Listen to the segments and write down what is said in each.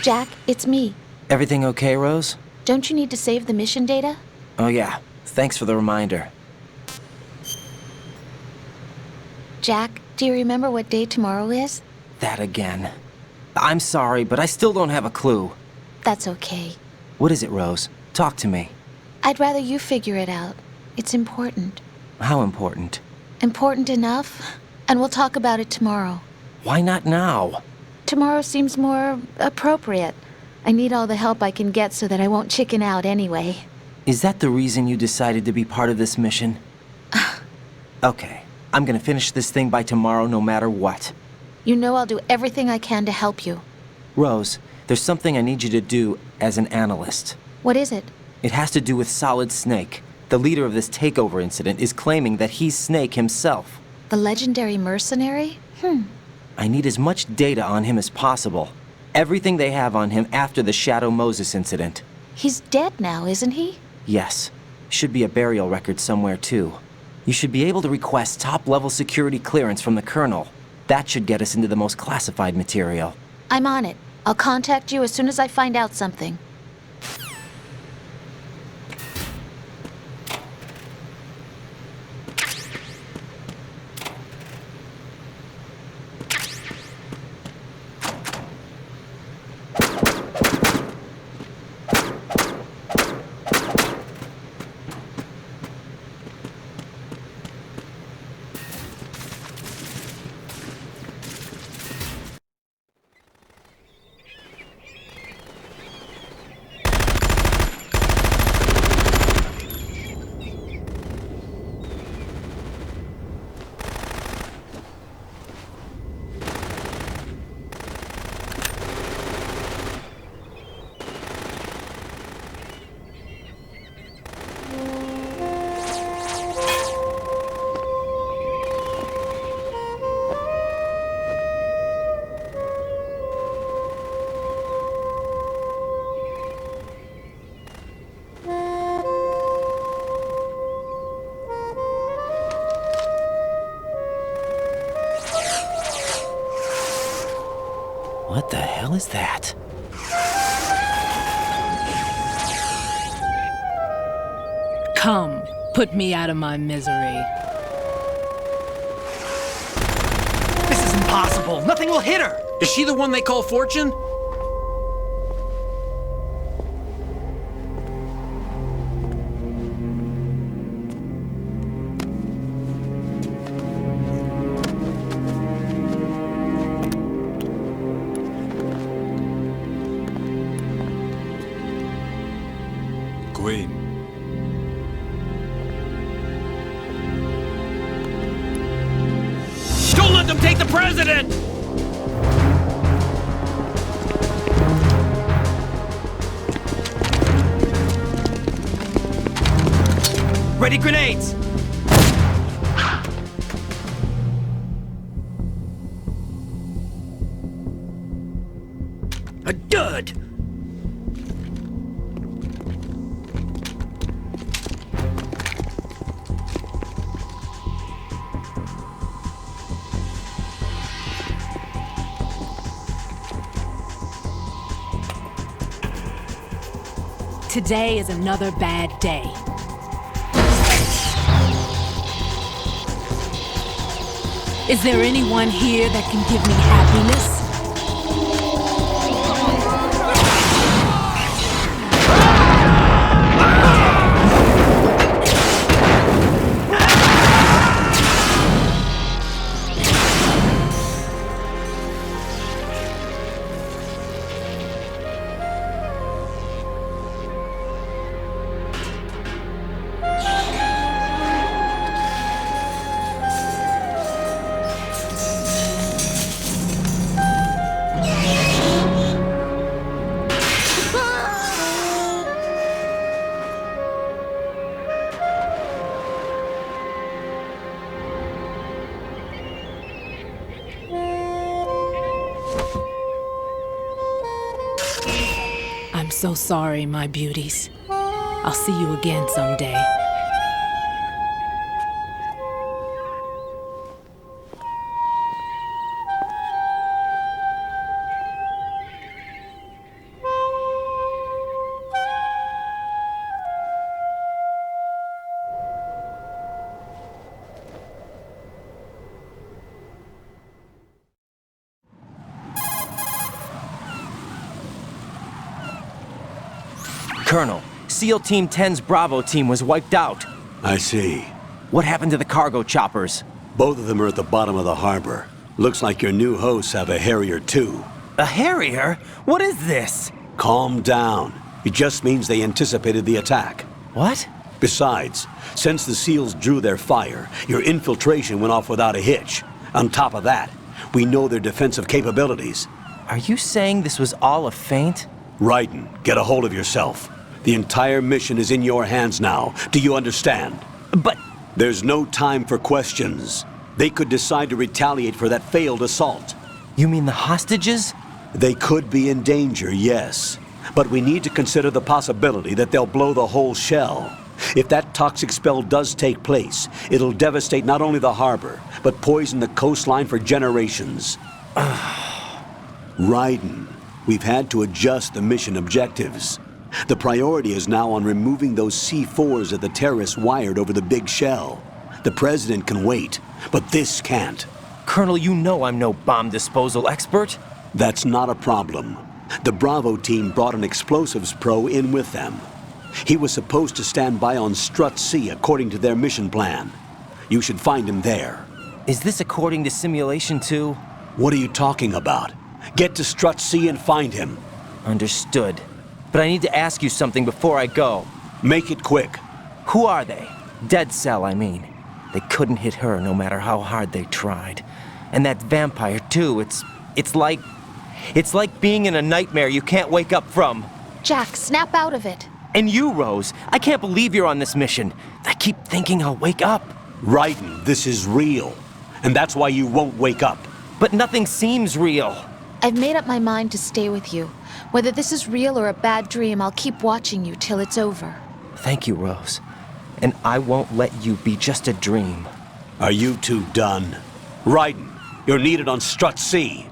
Jack, it's me. Everything okay, Rose? Don't you need to save the mission data? Oh yeah, thanks for the reminder. Jack, do you remember what day tomorrow is? That again. I'm sorry, but I still don't have a clue. That's okay. What is it, Rose? Talk to me. I'd rather you figure it out. It's important. How important? Important enough? And we'll talk about it tomorrow. Why not now? Tomorrow seems more appropriate. I need all the help I can get so that I won't chicken out anyway. Is that the reason you decided to be part of this mission? Okay, I'm gonna finish this thing by tomorrow no matter what. You know I'll do everything I can to help you. Rose, there's something I need you to do as an analyst. What is it? It has to do with Solid Snake. The leader of this takeover incident is claiming that he's Snake himself. The legendary mercenary? I need as much data on him as possible. Everything they have on him after the Shadow Moses incident. He's dead now, isn't he? Yes. Should be a burial record somewhere, too. You should be able to request top-level security clearance from the Colonel. That should get us into the most classified material. I'm on it. I'll contact you as soon as I find out something. What the hell is that? Come, put me out of my misery. This is impossible. Nothing will hit her. Is she the one they call Fortune? Queen. Don't let them take the president! Ready grenades! A dud! Today is another bad day. Is there anyone here that can give me happiness? I'm so sorry, my beauties. I'll see you again someday. Colonel, SEAL Team 10's Bravo team was wiped out. I see. What happened to the cargo choppers? Both of them are at the bottom of the harbor. Looks like your new hosts have a Harrier too. A Harrier? What is this? Calm down. It just means they anticipated the attack. What? Besides, since the SEALs drew their fire, your infiltration went off without a hitch. On top of that, we know their defensive capabilities. Are you saying this was all a feint? Raiden, get a hold of yourself. The entire mission is in your hands now. Do you understand? But... There's no time for questions. They could decide to retaliate for that failed assault. You mean the hostages? They could be in danger, yes. But we need to consider the possibility that they'll blow the whole shell. If that toxic spell does take place, it'll devastate not only the harbor, but poison the coastline for generations. Raiden, we've had to adjust the mission objectives. The priority is now on removing those C4s that the terrorists wired over the big shell. The President can wait, but this can't. Colonel, you know I'm no bomb disposal expert. That's not a problem. The Bravo team brought an explosives pro in with them. He was supposed to stand by on Strut C according to their mission plan. You should find him there. Is this according to simulation too? What are you talking about? Get to Strut C and find him. Understood. But I need to ask you something before I go. Make it quick. Who are they? Dead Cell, I mean. They couldn't hit her no matter how hard they tried. And that vampire too, it's like being in a nightmare you can't wake up from. Jack, snap out of it. And you, Rose, I can't believe you're on this mission. I keep thinking I'll wake up. Raiden, this is real. And that's why you won't wake up. But nothing seems real. I've made up my mind to stay with you. Whether this is real or a bad dream, I'll keep watching you till it's over. Thank you, Rose. And I won't let you be just a dream. Are you two done? Raiden, you're needed on Strut C.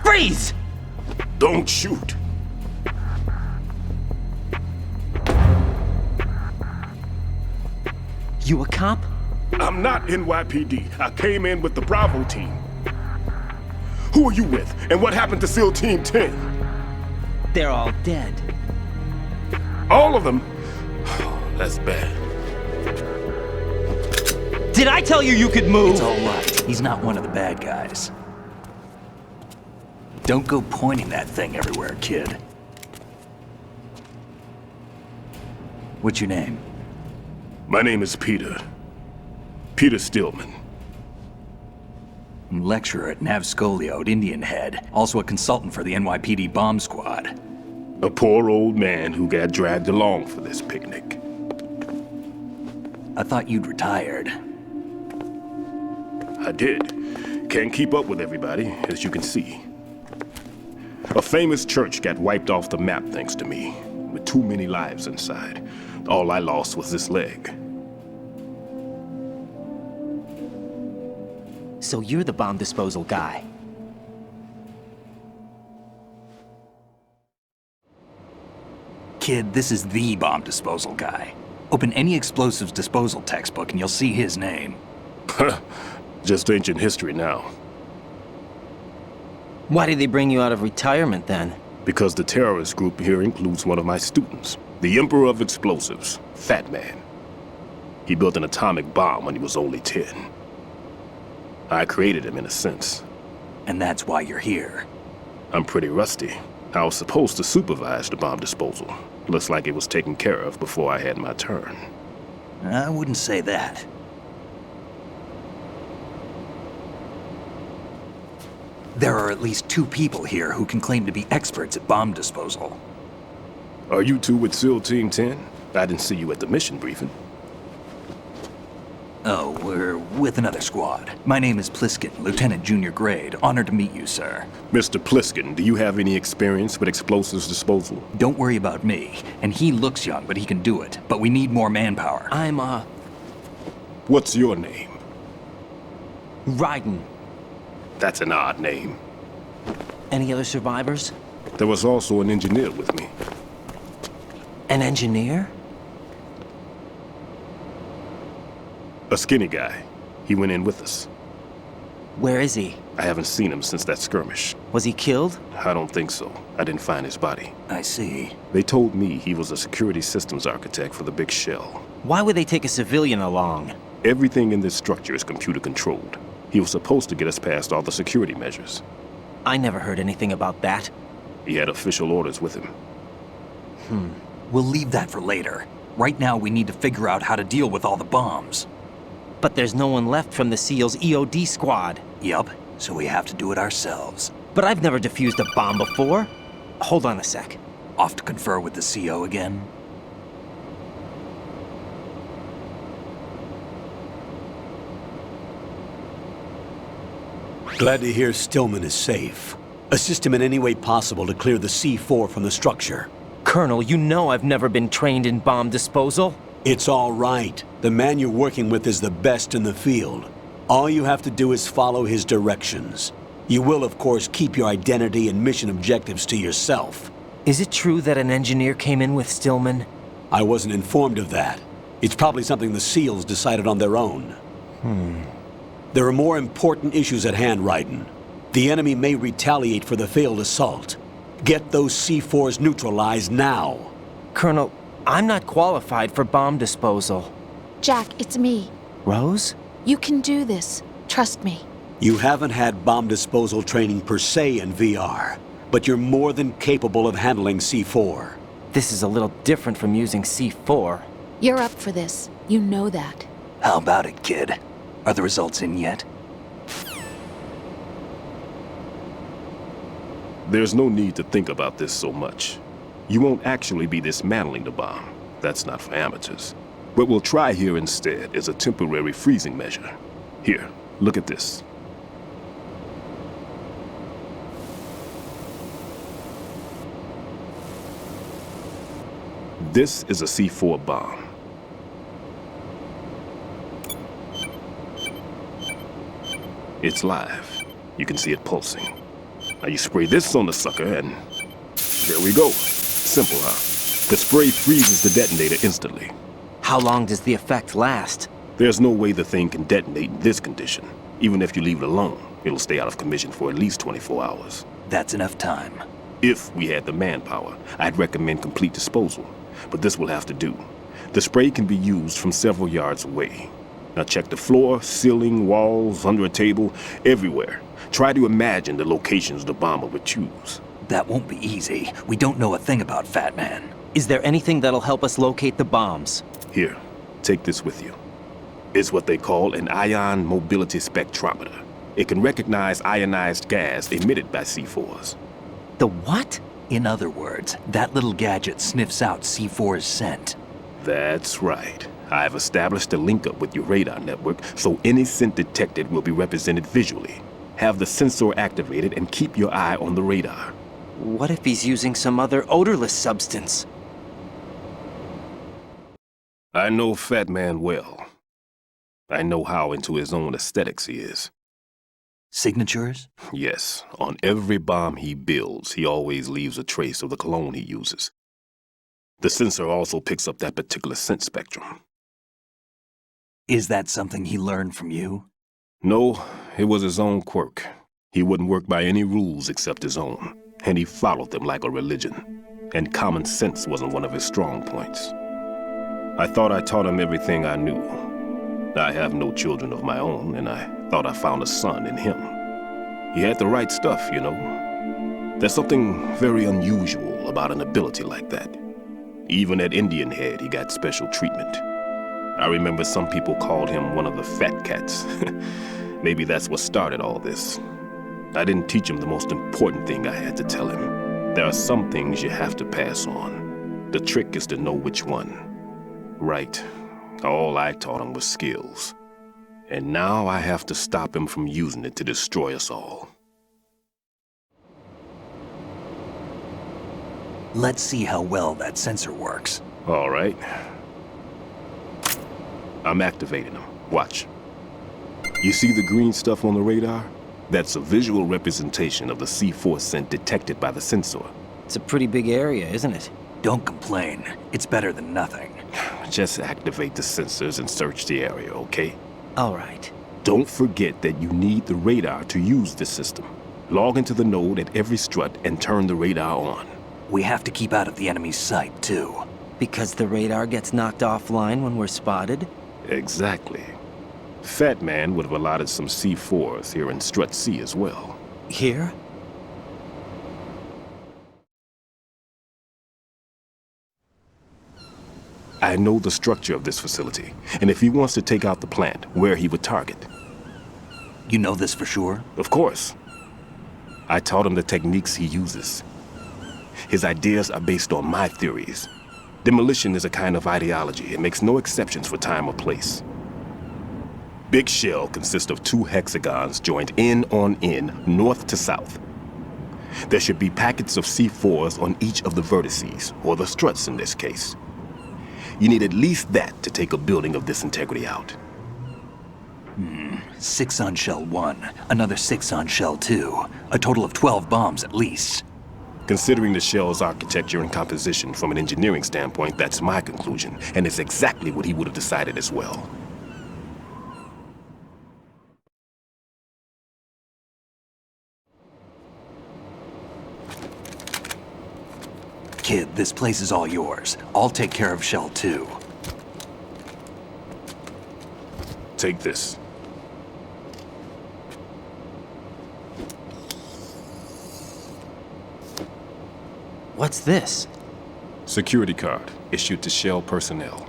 Freeze! Don't shoot. You a cop? I'm not NYPD. I came in with the Bravo team. Who are you with? And what happened to SEAL Team 10? They're all dead. All of them? That's bad. Did I tell you you could move? It's all right. He's not one of the bad guys. Don't go pointing that thing everywhere, kid. What's your name? My name is Peter. Peter Stillman. I'm lecturer at Nav Scolio at Indian Head, also a consultant for the NYPD bomb squad. A poor old man who got dragged along for this picnic. I thought you'd retired. I did. Can't keep up with everybody, as you can see. A famous church got wiped off the map thanks to me, with too many lives inside. All I lost was this leg. So you're the bomb disposal guy. Kid, this is the bomb disposal guy. Open any explosives disposal textbook and you'll see his name. Just ancient history now. Why did they bring you out of retirement then? Because the terrorist group here includes one of my students, the Emperor of Explosives, Fatman. He built an atomic bomb when he was only 10. I created him in a sense. And that's why you're here. I'm pretty rusty. I was supposed to supervise the bomb disposal. Looks like it was taken care of before I had my turn. I wouldn't say that. There are at least 2 people here who can claim to be experts at bomb disposal. Are you two with SEAL Team 10? I didn't see you at the mission briefing. Oh, we're with another squad. My name is Pliskin, Lieutenant Junior Grade. Honored to meet you, sir. Mr. Pliskin, do you have any experience with explosives disposal? Don't worry about me. And he looks young, but he can do it. But we need more manpower. I'm, What's your name? Raiden. That's an odd name. Any other survivors? There was also an engineer with me. An engineer? A skinny guy. He went in with us. Where is he? I haven't seen him since that skirmish. Was he killed? I don't think so. I didn't find his body. I see. They told me he was a security systems architect for the big shell. Why would they take a civilian along? Everything in this structure is computer controlled. He was supposed to get us past all the security measures. I never heard anything about that. He had official orders with him. We'll leave that for later. Right now, we need to figure out how to deal with all the bombs. But there's no one left from the SEAL's EOD squad. Yup, so we have to do it ourselves. But I've never defused a bomb before. Hold on a sec. Off to confer with the CO again? Glad to hear Stillman is safe. Assist him in any way possible to clear the C4 from the structure. Colonel, you know I've never been trained in bomb disposal. It's all right. The man you're working with is the best in the field. All you have to do is follow his directions. You will, of course, keep your identity and mission objectives to yourself. Is it true that an engineer came in with Stillman? I wasn't informed of that. It's probably something the SEALs decided on their own. There are more important issues at hand, Raiden. The enemy may retaliate for the failed assault. Get those C4s neutralized now. Colonel, I'm not qualified for bomb disposal. Jack, it's me. Rose? You can do this. Trust me. You haven't had bomb disposal training per se in VR, but you're more than capable of handling C4. This is a little different from using C4. You're up for this. You know that. How about it, kid? Are the results in yet? There's no need to think about this so much. You won't actually be dismantling the bomb. That's not for amateurs. What we'll try here instead is a temporary freezing measure. Here, look at this. This is a C4 bomb. It's live. You can see it pulsing. Now you spray this on the sucker and there we go. Simple, huh? The spray freezes the detonator instantly. How long does the effect last? There's no way the thing can detonate in this condition. Even if you leave it alone, it'll stay out of commission for at least 24 hours. That's enough time. If we had the manpower, I'd recommend complete disposal. But this will have to do. The spray can be used from several yards away. Now check the floor, ceiling, walls, under a table, everywhere. Try to imagine the locations the bomber would choose. That won't be easy. We don't know a thing about Fatman. Is there anything that'll help us locate the bombs? Here, take this with you. It's what they call an ion mobility spectrometer. It can recognize ionized gas emitted by C4s. The what? In other words, that little gadget sniffs out C4's scent. That's right. I've established a link up with your radar network, so any scent detected will be represented visually. Have the sensor activated and keep your eye on the radar. What if he's using some other odorless substance? I know Fatman well. I know how into his own aesthetics he is. Signatures? Yes, on every bomb he builds, he always leaves a trace of the cologne he uses. The sensor also picks up that particular scent spectrum. Is that something he learned from you? No, it was his own quirk. He wouldn't work by any rules except his own, and he followed them like a religion. And common sense wasn't one of his strong points. I thought I taught him everything I knew. I have no children of my own, and I thought I found a son in him. He had the right stuff, you know. There's something very unusual about an ability like that. Even at Indian Head, he got special treatment. I remember some people called him one of the fat cats. Maybe that's what started all this. I didn't teach him the most important thing I had to tell him. There are some things you have to pass on. The trick is to know which one. Right. All I taught him was skills. And now I have to stop him from using it to destroy us all. Let's see how well that sensor works. All right. I'm activating them. Watch. You see the green stuff on the radar? That's a visual representation of the C4 scent detected by the sensor. It's a pretty big area, isn't it? Don't complain. It's better than nothing. Just activate the sensors and search the area, okay? All right. Don't forget that you need the radar to use the system. Log into the node at every strut and turn the radar on. We have to keep out of the enemy's sight, too. Because the radar gets knocked offline when we're spotted? Exactly. Fatman would have allotted some C4s here in Strut C as well. Here? I know the structure of this facility, and if he wants to take out the plant, where he would target. You know this for sure? Of course. I taught him the techniques he uses. His ideas are based on my theories. Demolition is a kind of ideology. It makes no exceptions for time or place. Big shell consists of 2 hexagons joined end on end, north to south. There should be packets of C4s on each of the vertices, or the struts in this case. You need at least that to take a building of this integrity out. 6 on shell 1, another 6 on shell 2. A total of 12 bombs at least. Considering the shell's architecture and composition from an engineering standpoint, that's my conclusion, and it's exactly what he would have decided as well. Kid, this place is all yours. I'll take care of shell 2. Take this. What's this? Security card issued to Shell personnel.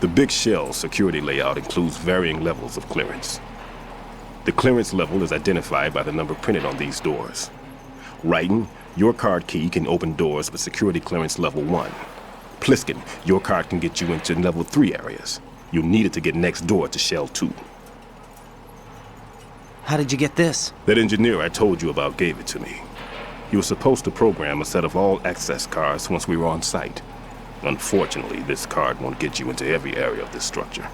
The Big Shell security layout includes varying levels of clearance. The clearance level is identified by the number printed on these doors. Raiden, your card key can open doors with security clearance level 1. Pliskin, your card can get you into level 3 areas. You'll need it to get next door to Shell 2. How did you get this? That engineer I told you about gave it to me. He was supposed to program a set of all access cards once we were on site. Unfortunately, this card won't get you into every area of this structure.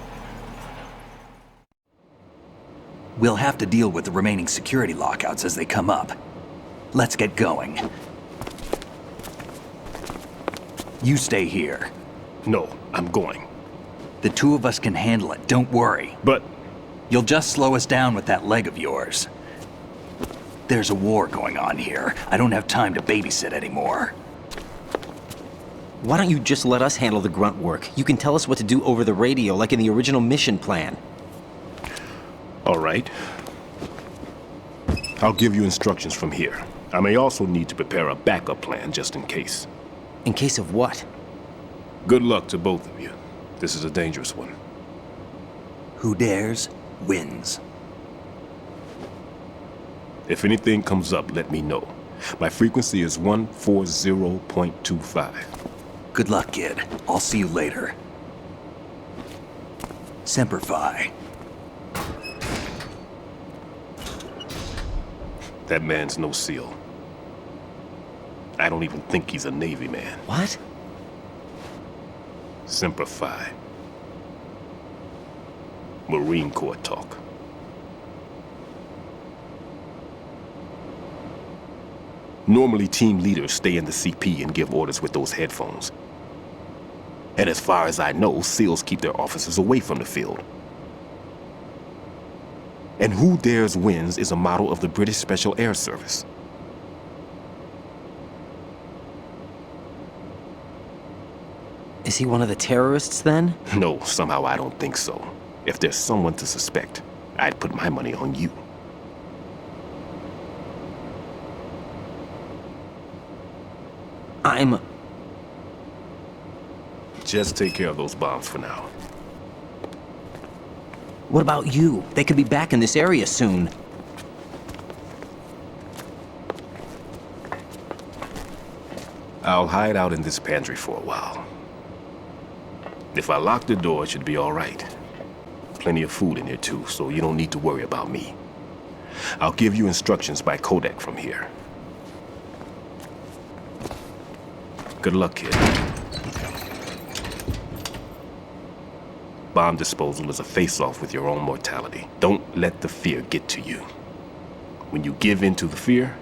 We'll have to deal with the remaining security lockouts as they come up. Let's get going. You stay here. No, I'm going. The 2 of us can handle it, don't worry. But You'll just slow us down with that leg of yours. There's a war going on here. I don't have time to babysit anymore. Why don't you just let us handle the grunt work? You can tell us what to do over the radio, like in the original mission plan. all right. I'll give you instructions from here. I may also need to prepare a backup plan just in case. In case of what? Good luck to both of you. This is a dangerous one. Who dares, wins. If anything comes up, let me know. My frequency is 140.25. Good luck, kid. I'll see you later. Semper Fi. That man's no SEAL. I don't even think he's a Navy man. What? Semper Fi. Marine Corps talk. Normally, team leaders stay in the CP and give orders with those headphones. And as far as I know, SEALs keep their officers away from the field. And who dares wins is a model of the British Special Air Service. Is he one of the terrorists then? No, somehow I don't think so. If there's someone to suspect, I'd put my money on you. Just take care of those bombs for now. What about you? They could be back in this area soon. I'll hide out in this pantry for a while. If I lock the door, it should be all right. Plenty of food in here too, so you don't need to worry about me. I'll give you instructions by Kodak from here. Good luck, kid. Bomb disposal is a face-off with your own mortality. Don't let the fear get to you. When you give in to the fear,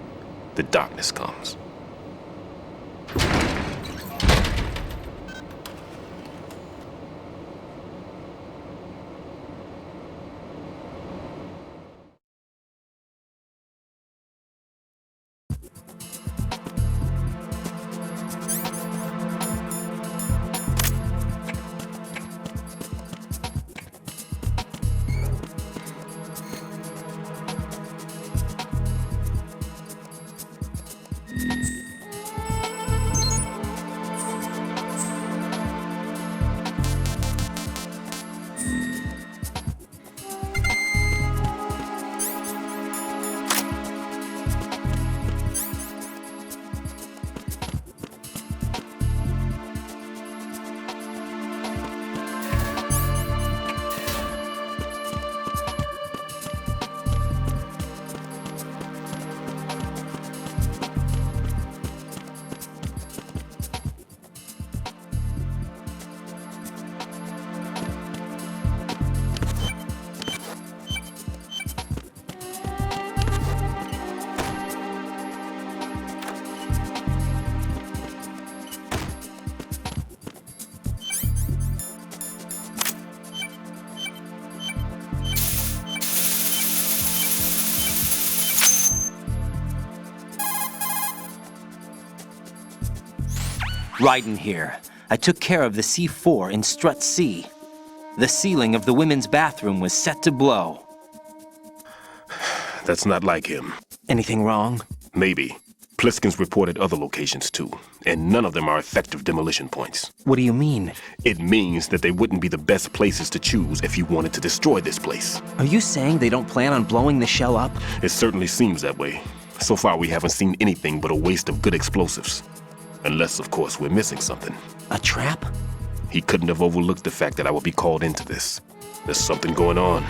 the darkness comes. Raiden here. I took care of the C4 in Strut C. The ceiling of the women's bathroom was set to blow. That's not like him. Anything wrong? Maybe. Pliskin's reported other locations too, and none of them are effective demolition points. What do you mean? It means that they wouldn't be the best places to choose if you wanted to destroy this place. Are you saying they don't plan on blowing the shell up? It certainly seems that way. So far, we haven't seen anything but a waste of good explosives. Unless, of course, we're missing something. A trap? He couldn't have overlooked the fact that I would be called into this. There's something going on.